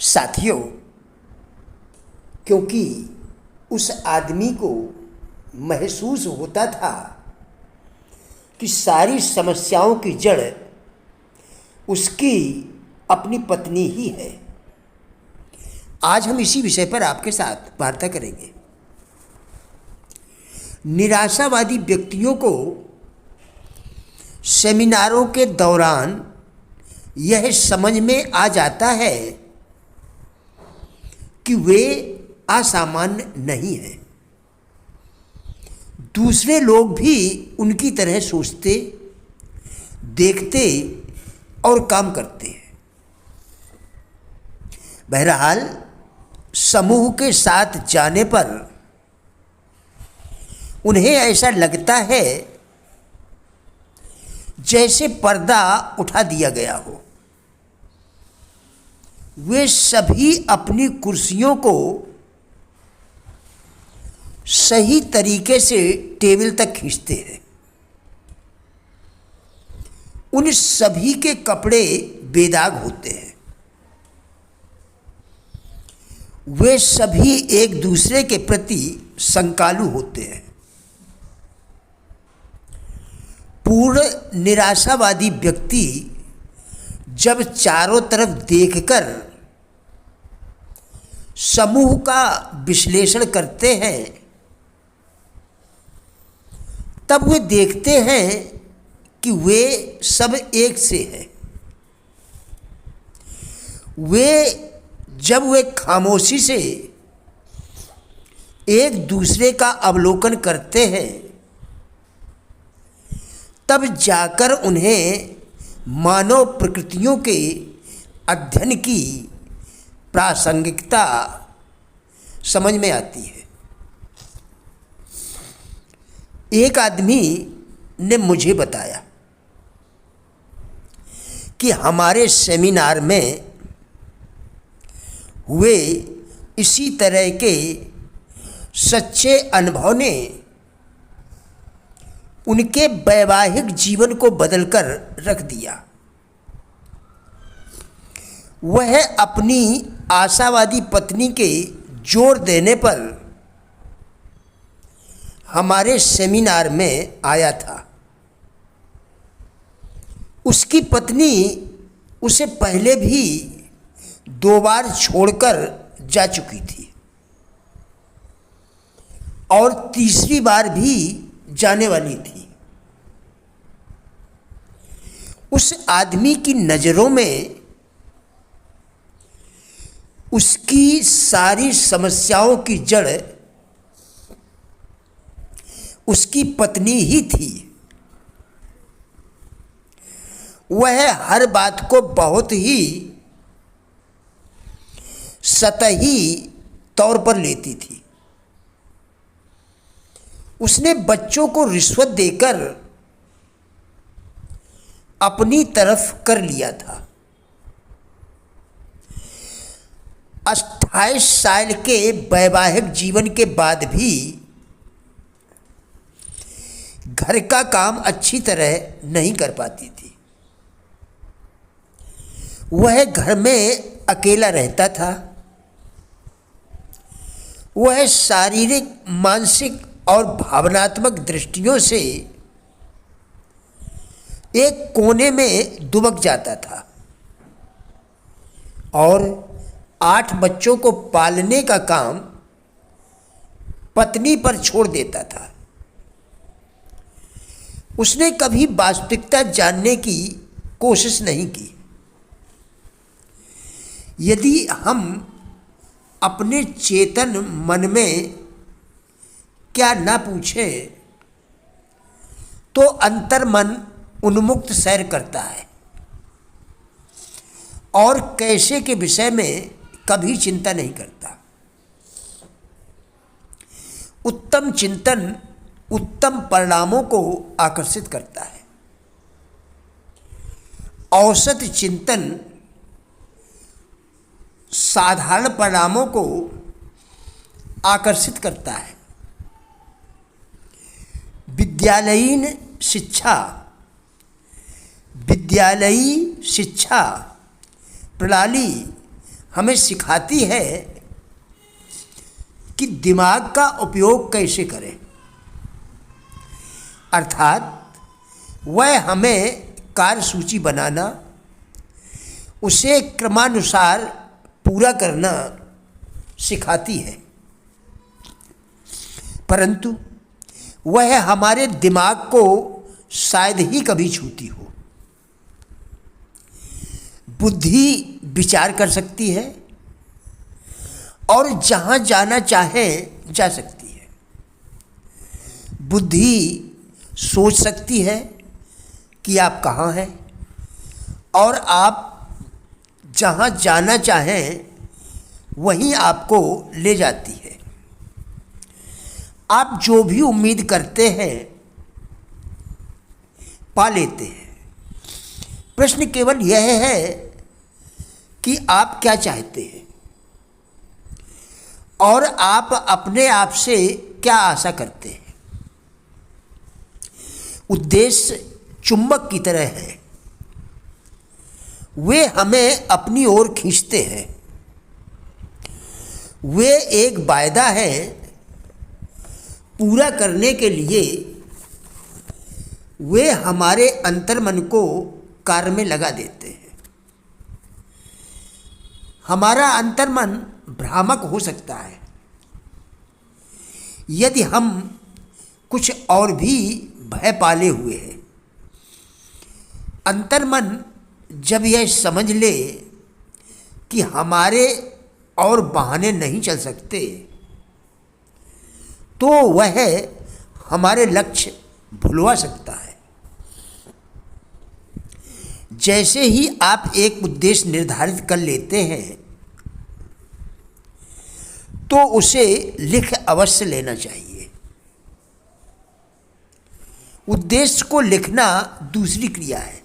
साथियों, क्योंकि उस आदमी को महसूस होता था कि सारी समस्याओं की जड़ उसकी अपनी पत्नी ही है, आज हम इसी विषय पर आपके साथ वार्ता करेंगे। निराशावादी व्यक्तियों को सेमिनारों के दौरान यह समझ में आ जाता है कि वे असामान्य नहीं हैं। दूसरे लोग भी उनकी तरह सोचते, देखते और काम करते हैं। बहरहाल, समूह के साथ जाने पर उन्हें ऐसा लगता है जैसे पर्दा उठा दिया गया हो। वे सभी अपनी कुर्सियों को सही तरीके से टेबल तक खींचते हैं। उन सभी के कपड़े बेदाग होते हैं। वे सभी एक दूसरे के प्रति संकालु होते हैं। पूर्ण निराशावादी व्यक्ति जब चारों तरफ देखकर समूह का विश्लेषण करते हैं, तब वे देखते हैं कि वे सब एक से हैं। जब वे खामोशी से एक दूसरे का अवलोकन करते हैं, तब जाकर उन्हें मानव प्रकृतियों के अध्ययन की प्रासंगिकता समझ में आती है। एक आदमी ने मुझे बताया कि हमारे सेमिनार में हुए इसी तरह के सच्चे अनुभव ने उनके वैवाहिक जीवन को बदलकर रख दिया। वह अपनी आशावादी पत्नी के जोर देने पर हमारे सेमिनार में आया था। उसकी पत्नी उसे पहले भी 2 बार छोड़कर जा चुकी थी और तीसरी बार भी जाने वाली थी। उस आदमी की नज़रों में उसकी सारी समस्याओं की जड़ उसकी पत्नी ही थी। वह हर बात को बहुत ही सतही तौर पर लेती थी। उसने बच्चों को रिश्वत देकर अपनी तरफ कर लिया था। 28 साल के वैवाहिक जीवन के बाद भी घर का काम अच्छी तरह नहीं कर पाती थी। वह घर में अकेला रहता था। वह शारीरिक, मानसिक और भावनात्मक दृष्टियों से एक कोने में दुबक जाता था और 8 बच्चों को पालने का काम पत्नी पर छोड़ देता था। उसने कभी वास्तविकता जानने की कोशिश नहीं की। यदि हम अपने चेतन मन में क्या न पूछें, तो अंतर्मन उन्मुक्त सैर करता है और कैसे के विषय में कभी चिंता नहीं करता। उत्तम चिंतन उत्तम परिणामों को आकर्षित करता है। औसत चिंतन साधारण परिणामों को आकर्षित करता है। विद्यालयी शिक्षा प्रणाली हमें सिखाती है कि दिमाग का उपयोग कैसे करें, अर्थात वह हमें कार्यसूची बनाना, उसे क्रमानुसार पूरा करना सिखाती है। परंतु वह हमारे दिमाग को शायद ही कभी छूती हो। बुद्धि विचार कर सकती है और जहाँ जाना चाहे जा सकती है। बुद्धि सोच सकती है कि आप कहाँ हैं, और आप जहाँ जाना चाहें वहीं आपको ले जाती है। आप जो भी उम्मीद करते हैं पा लेते हैं। प्रश्न केवल यह है कि आप क्या चाहते हैं और आप अपने आप से क्या आशा करते हैं। उद्देश्य चुंबक की तरह है, वे हमें अपनी ओर खींचते हैं। वे एक वायदा है, पूरा करने के लिए वे हमारे अंतर्मन को कार्य में लगा देते हैं। हमारा अंतर्मन भ्रामक हो सकता है यदि हम कुछ और भी भय पाले हुए हैं। अंतर्मन जब यह समझ ले कि हमारे और बहाने नहीं चल सकते, तो वह हमारे लक्ष्य भुलवा सकता है। जैसे ही आप एक उद्देश्य निर्धारित कर लेते हैं तो उसे लिख अवश्य लेना चाहिए। उद्देश्य को लिखना दूसरी क्रिया है।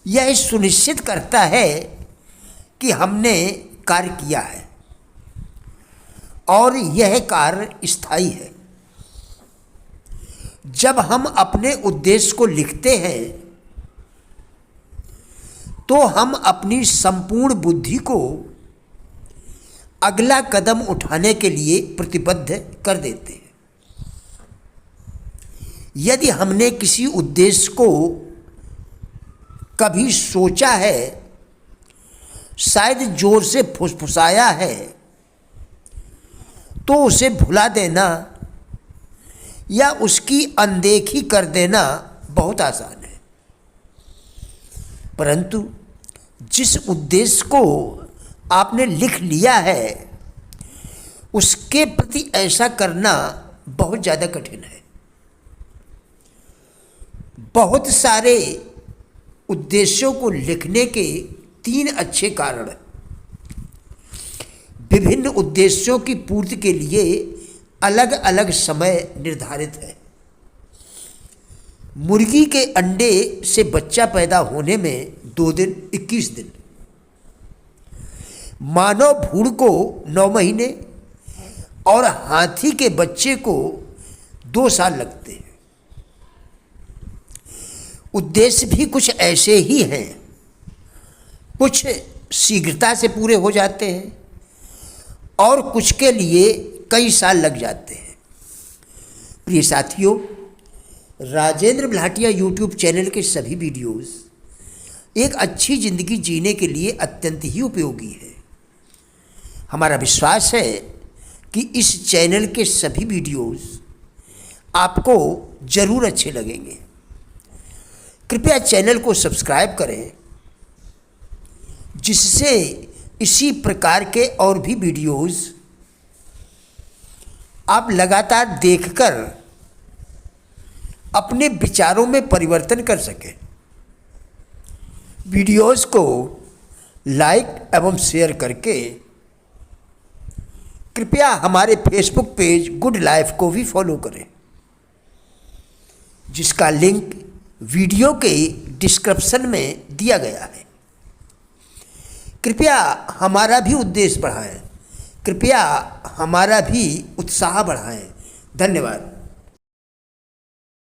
यह सुनिश्चित करता है कि हमने कार्य किया है और यह कार्य स्थायी है। जब हम अपने उद्देश्य को लिखते हैं तो हम अपनी संपूर्ण बुद्धि को अगला कदम उठाने के लिए प्रतिबद्ध कर देते हैं। यदि हमने किसी उद्देश्य को कभी सोचा है, शायद जोर से फुसफुसाया है, तो उसे भुला देना या उसकी अनदेखी कर देना बहुत आसान है। परंतु जिस उद्देश्य को आपने लिख लिया है उसके प्रति ऐसा करना बहुत ज़्यादा कठिन है। बहुत सारे उद्देश्यों को लिखने के 3 अच्छे कारण। विभिन्न उद्देश्यों की पूर्ति के लिए अलग अलग समय निर्धारित है। मुर्गी के अंडे से बच्चा पैदा होने में 2 दिन 21 दिन, मानव भ्रूण को 9 महीने और हाथी के बच्चे को 2 साल लगते हैं। उद्देश्य भी कुछ ऐसे ही हैं, कुछ शीघ्रता से पूरे हो जाते हैं और कुछ के लिए कई साल लग जाते हैं। प्रिय साथियों, राजेंद्र भाटिया यूट्यूब चैनल के सभी वीडियोस एक अच्छी ज़िंदगी जीने के लिए अत्यंत ही उपयोगी है। हमारा विश्वास है कि इस चैनल के सभी वीडियोस आपको ज़रूर अच्छे लगेंगे। कृपया चैनल को सब्सक्राइब करें, जिससे इसी प्रकार के और भी वीडियोस आप लगातार देखकर अपने विचारों में परिवर्तन कर सकें। वीडियोस को लाइक एवं शेयर करके कृपया हमारे फेसबुक पेज गुड लाइफ को भी फॉलो करें, जिसका लिंक वीडियो के डिस्क्रिप्शन में दिया गया है। कृपया हमारा भी उद्देश्य बढ़ाएं, कृपया हमारा भी उत्साह बढ़ाएं। धन्यवाद।